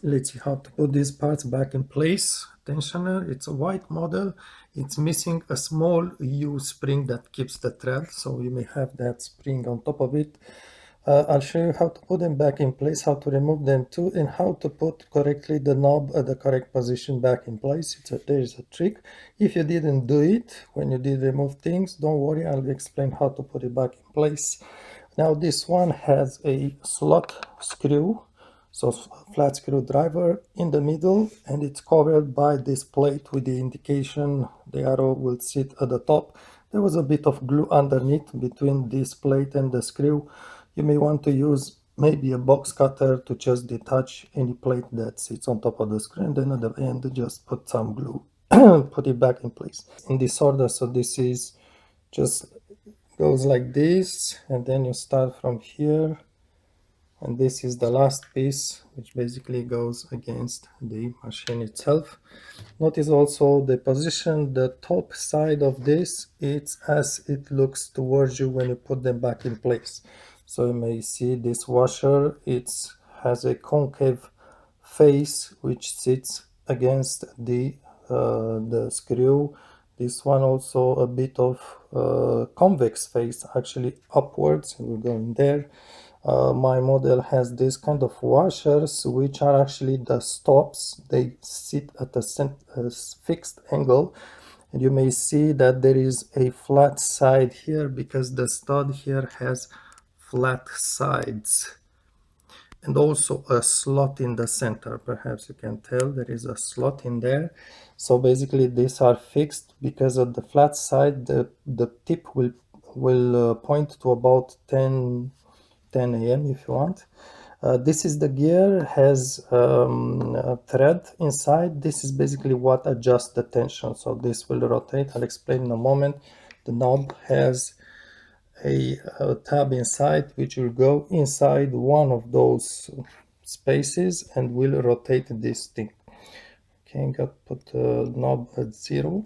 Let's see how to put these parts back in place. Tensioner, it's a white model. It's missing a small U spring that keeps the thread, so you may have that spring on top of it. I'll show you how to put them back in place, how to remove them too, and how to put correctly the knob at the correct position back in place. There's a trick. If you didn't do it when you did remove things, don't worry, I'll explain how to put it back in place. Now this one has a slot screw, so flat screwdriver in the middle, and it's covered by this plate with the indication the arrow will sit at the top. There was a bit of glue underneath between this plate and the screw. You may want to use maybe a box cutter to just detach any plate that sits on top of the screw, and then at the end just put some glue, put it back in place in this order. So this is just goes like this, and then you start from here, and this is the last piece, which basically goes against the machine itself. Notice also the position, the top side of this, it's as it looks towards you when you put them back in place. So you may see this washer, it has a concave face which sits against the screw. This one also a bit of convex face, actually upwards, and we'll go in there. My model has this kind of washers, which are actually the stops. They sit at a fixed angle, and you may see that there is a flat side here because the stud here has flat sides, and also a slot in the center. Perhaps you can tell there is a slot in there. So basically these are fixed because of the flat side. The tip will point to about 10 a.m. if you want. This is the gear, has a thread inside. This is basically what adjusts the tension, so this will rotate. I'll explain in a moment. The knob has a tab inside which will go inside one of those spaces and will rotate this thing. Okay, put the knob at 0.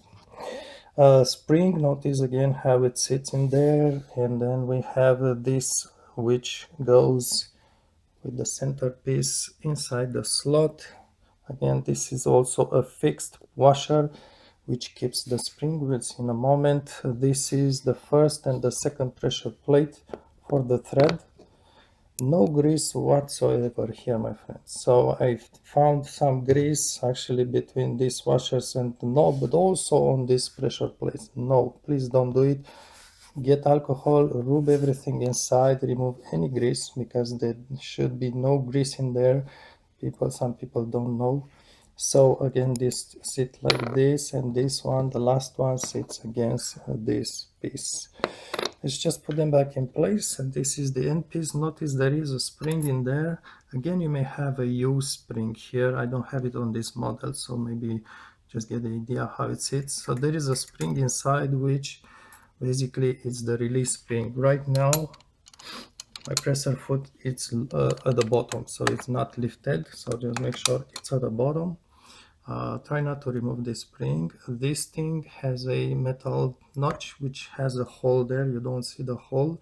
Spring, notice again how it sits in there, and then we have this which goes with the centerpiece inside the slot. Again, this is also a fixed washer which keeps the spring. We'll see in a moment. This is the first and the second pressure plate for the thread. No grease whatsoever here, my friends. So I found some grease actually between these washers and the knob, but also on this pressure plates. No, please don't do it. Get alcohol, rub everything inside, remove any grease, because there should be no grease in there. Some people don't know. So again, this sits like this, and this one, the last one, sits against this piece. Let's just put them back in place, and this is the end piece. Notice there is a spring in there. Again, you may have a U spring here. I don't have it on this model, so maybe just get the idea how it sits. So there is a spring inside, which basically is the release spring. Right now, my presser foot it's at the bottom, so it's not lifted. So just make sure it's at the bottom. Try not to remove the spring. This thing has a metal notch which has a hole there. You don't see the hole,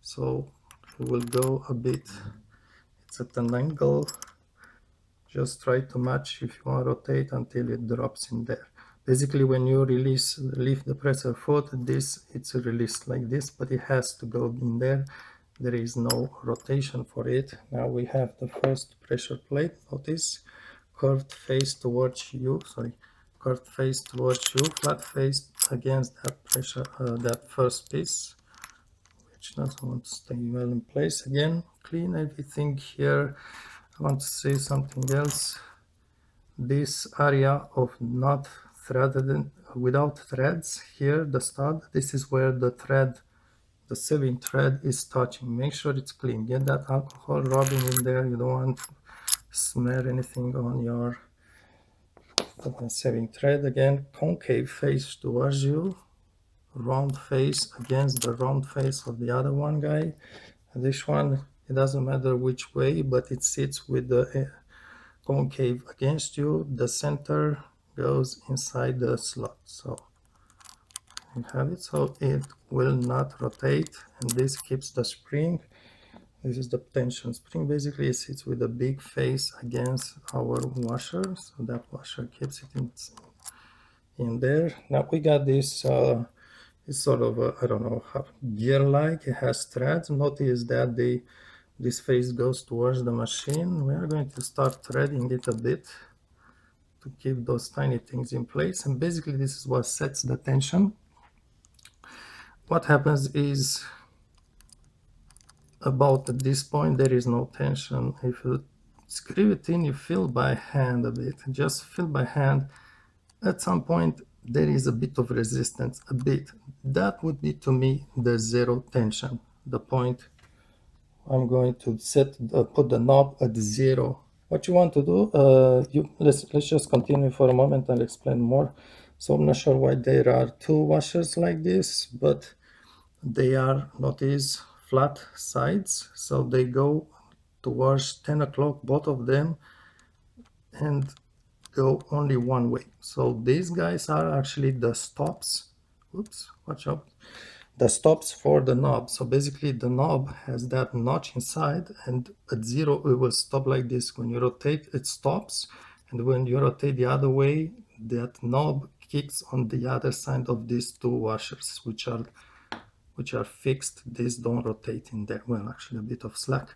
so we will go a bit. It's at an angle. Just try to match if you want to rotate until it drops in there. Basically, when you leave the presser foot, it's released like this, but it has to go in there. There is no rotation for it. Now we have the first pressure plate. Notice curved face towards you, curved face towards you, flat face against that pressure, that first piece, which doesn't want to stay well in place. Again, clean everything here. I want to say something else. This area of not threaded, without threads here, the stud, this is where the thread, the sewing thread is touching. Make sure it's clean. Get that alcohol rubbing in there. You don't want to smear anything on your sewing thread. Again, concave face towards you, round face against the round face of the other one guy. This one, it doesn't matter which way, but it sits with the concave against you. The center goes inside the slot, so you have it, so it will not rotate, and this keeps the spring. This is the tension spring. Basically, it sits with a big face against our washer, so that washer keeps it in there. Now we got this. It's sort of I don't know how gear-like. It has threads. Notice that this face goes towards the machine. We are going to start threading it a bit to keep those tiny things in place. And basically, this is what sets the tension. What happens is, about at this point there is no tension. If you screw it in, you feel by hand a bit, just feel by hand. At some point there is a bit of resistance, a bit. That would be to me the zero tension, the point I'm going to put the knob at zero. What you want to do, let's just continue for a moment. I'll explain more. So I'm not sure why there are two washers like this, but they are, notice, flat sides, so they go towards 10 o'clock, both of them, and go only one way. So these guys are actually the stops. Oops, watch out. The stops for the knob. So basically the knob has that notch inside, and at zero it will stop like this. When you rotate, it stops, and when you rotate the other way, that knob kicks on the other side of these two washers, which are fixed. These don't rotate in there. Well, actually a bit of slack.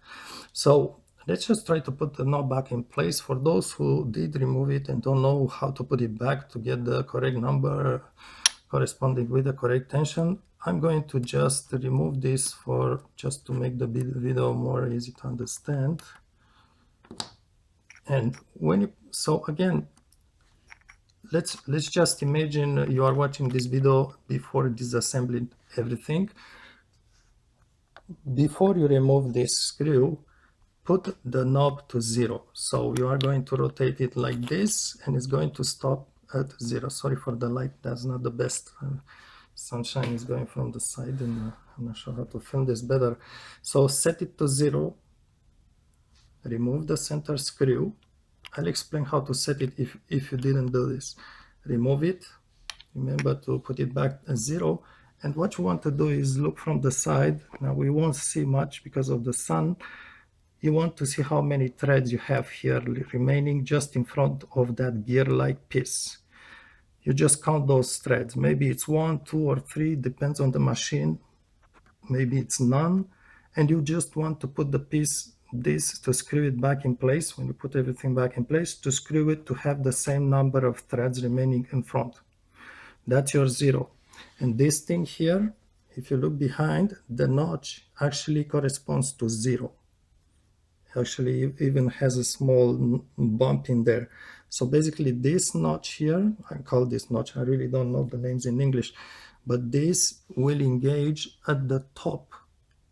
So let's just try to put the knob back in place. For those who did remove it and don't know how to put it back to get the correct number corresponding with the correct tension, I'm going to just remove this just to make the video more easy to understand. And so again, let's just imagine you are watching this video before disassembling everything. Before you remove this screw, put the knob to zero. So you are going to rotate it like this, and it's going to stop at zero. Sorry for the light, that's not the best. Sunshine is going from the side, and I'm not sure how to film this better. So set it to zero, remove the center screw. I'll explain how to set it if you didn't do this. Remove it, remember to put it back at zero, and what you want to do is look from the side. Now we won't see much because of the sun. You want to see how many threads you have here remaining just in front of that gear-like piece. You just count those threads. Maybe it's 1, 2, or 3, depends on the machine. Maybe it's none. And you just want to put the piece, this, to screw it back in place. When you put everything back in place, to screw it to have the same number of threads remaining in front. That's your zero. And this thing here, if you look behind, the notch actually corresponds to zero. Actually even has a small bump in there. So basically this notch here, I call this notch, I really don't know the names in English, but this will engage at the top.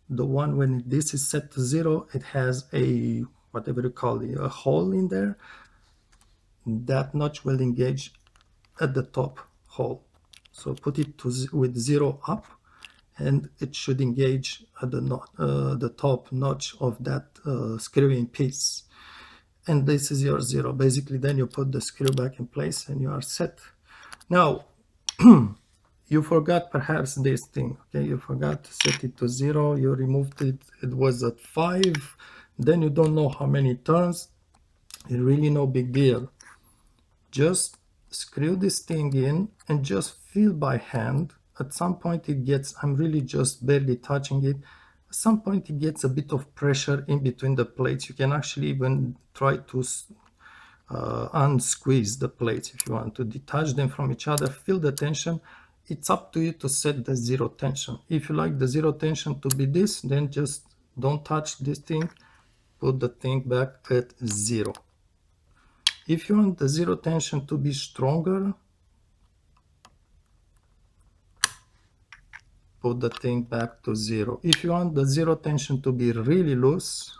The one when this is set to zero, it has a, whatever you call it, a hole in there. That notch will engage at the top hole. So put it with zero up, and it should engage at the top notch of that screwing piece. And this is your zero. Basically, then you put the screw back in place and you are set. Now, you forgot perhaps this thing, okay? You forgot to set it to zero, you removed it, it was at 5, then you don't know how many turns. It's really no big deal. Just screw this thing in and just feel by hand. At some point it gets, I'm really just barely touching it. At some point it gets a bit of pressure in between the plates. You can actually even try to unsqueeze the plates if you want to detach them from each other. Feel the tension. It's up to you to set the zero tension. If you like the zero tension to be this, then just don't touch this thing. Put the thing back at zero. If you want the zero tension to be stronger, put the thing back to zero. If you want the zero tension to be really loose,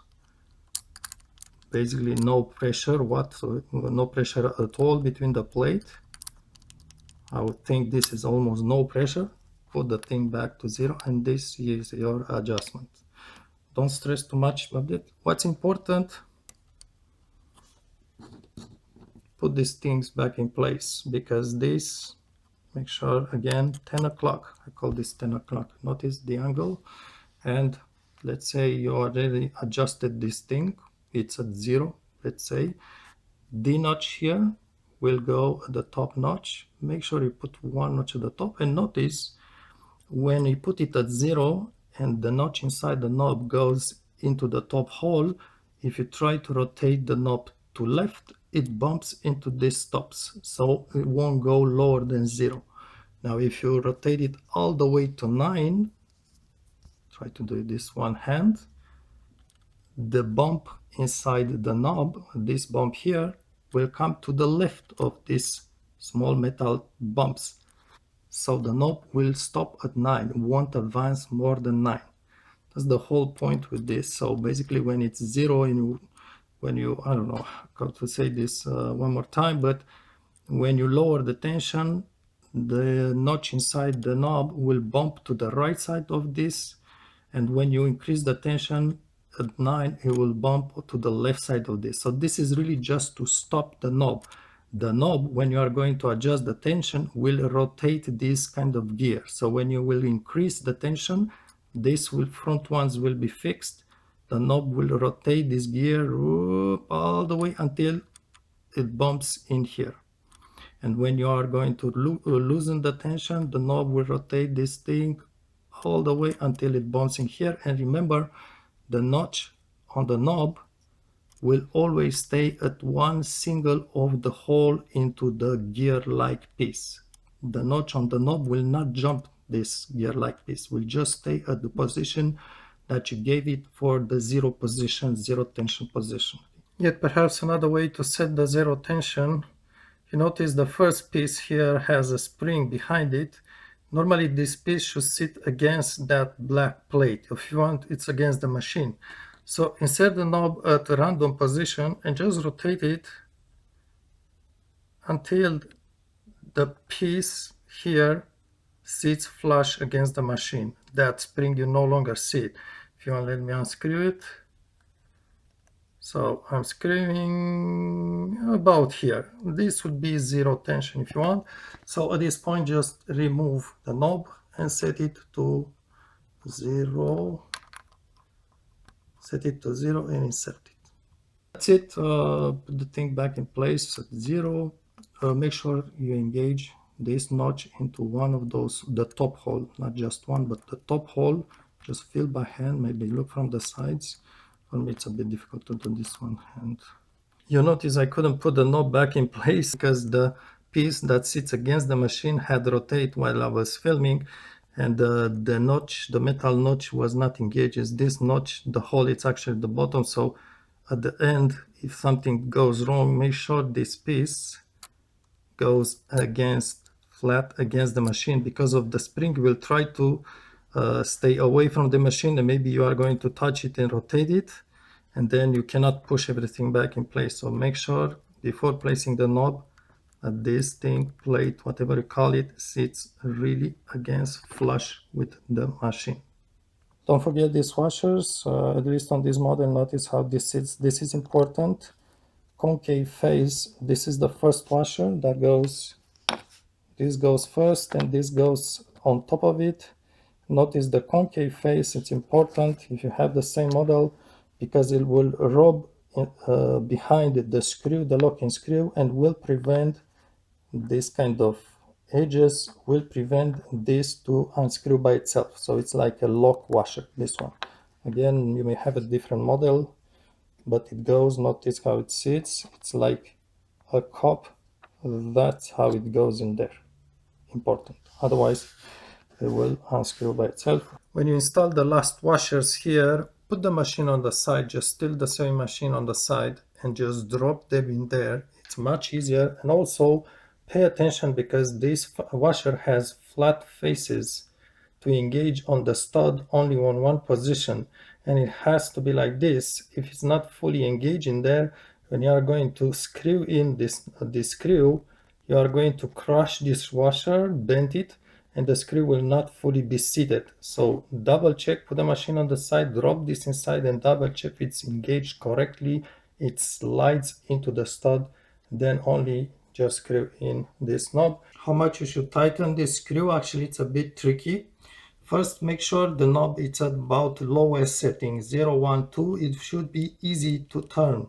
basically no pressure, no pressure at all between the plate, I would think this is almost no pressure, put the thing back to zero, and this is your adjustment. Don't stress too much about it. What's important, put these things back in place, because this, make sure again, 10 o'clock, I call this 10 o'clock, notice the angle, and let's say you already adjusted this thing, it's at 0, let's say. The notch here will go at the top notch. Make sure you put one notch at the top, and notice when you put it at 0 and the notch inside the knob goes into the top hole, if you try to rotate the knob to left, it bumps into these stops, so it won't go lower than 0. Now if you rotate it all the way to 9, try to do this one hand, the bump inside the knob, this bump here, will come to the left of these small metal bumps. So the knob will stop at 9, won't advance more than 9. That's the whole point with this. So basically when it's 0 and when you, I don't know how to say this one more time, but when you lower the tension, the notch inside the knob will bump to the right side of this, and when you increase the tension at 9, it will bump to the left side of this. So this is really just to stop the knob. The knob, when you are going to adjust the tension, will rotate this kind of gear. So when you will increase the tension, this front ones will be fixed. The knob will rotate this gear all the way until it bumps in here. And when you are going to loosen the tension, the knob will rotate this thing all the way until it bumps in here. And remember, the notch on the knob will always stay at one single of the hole into the gear-like piece. The notch on the knob will not jump this gear-like piece, will just stay at the position that you gave it for the 0 position, 0 tension position. Yet perhaps another way to set the 0 tension, you notice the first piece here has a spring behind it. Normally this piece should sit against that black plate. If you want, it's against the machine. So insert the knob at a random position and just rotate it until the piece here sits flush against the machine. That spring you no longer see it. If you want, let me unscrew it. So I'm screwing about here. This would be 0 tension if you want. So at this point, just remove the knob and set it to 0. Set it to 0 and insert it. That's it. Put the thing back in place at 0. Make sure you engage this notch into one of those, the top hole, not just one, but the top hole. Just feel by hand, maybe look from the sides. For me, it's a bit difficult to do this one hand. You notice I couldn't put the knob back in place because the piece that sits against the machine had rotated while I was filming, and the notch, the metal notch, was not engaged. It's this notch, the hole, it's actually the bottom. So at the end, if something goes wrong, make sure this piece goes flat against the machine, because of the spring will try to stay away from the machine, and maybe you are going to touch it and rotate it, and then you cannot push everything back in place. So make sure before placing the knob that this thing, plate, whatever you call it, sits really against flush with the machine. Don't forget these washers, at least on this model. Notice how this sits. This is important. Concave face, this is the first washer that goes, this goes first and this goes on top of it. Notice the concave face, it's important if you have the same model, because it will rub behind the screw, the locking screw, and will prevent this kind of edges, will prevent this to unscrew by itself. So it's like a lock washer, this one. Again, you may have a different model, but it goes, notice how it sits, it's like a cup, that's how it goes in there. Important, otherwise it will unscrew by itself. When you install the last washers here, put the machine on the side, just still the sewing machine on the side, and just drop them in there. It's much easier. And also pay attention, because this washer has flat faces to engage on the stud only on one position, and it has to be like this. If it's not fully engaged in there, when you are going to screw in this screw, you are going to crush this washer, bend it, and the screw will not fully be seated. So double check, put the machine on the side, drop this inside, and double check it's engaged correctly, it slides into the stud, then only just screw in this knob. How much you should tighten this screw? Actually, it's a bit tricky. First, make sure the knob is at about lowest setting, 0, 1, 2. It should be easy to turn.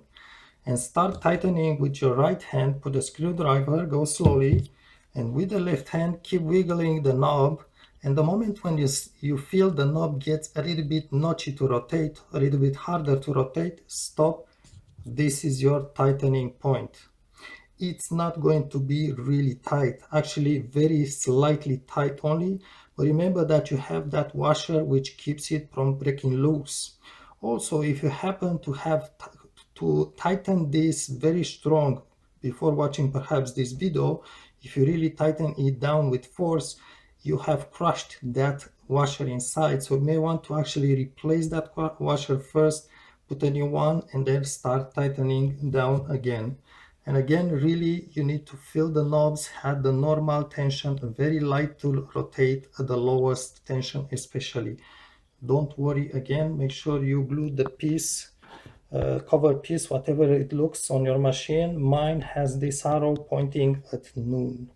And start tightening with your right hand. Put a screwdriver, go slowly, and with the left hand, keep wiggling the knob. And the moment when you feel the knob gets a little bit notchy to rotate, a little bit harder to rotate, stop. This is your tightening point. It's not going to be really tight, actually very slightly tight only, but remember that you have that washer which keeps it from breaking loose. Also, if you happen to have to tighten this very strong before watching perhaps this video, if you really tighten it down with force, you have crushed that washer inside. So you may want to actually replace that washer first, put a new one, and then start tightening down again. And again, really, you need to feel the knobs at the normal tension, very light to rotate at the lowest tension especially. Don't worry, again, make sure you glue the piece, cover piece, whatever it looks on your machine. Mine has this arrow pointing at noon.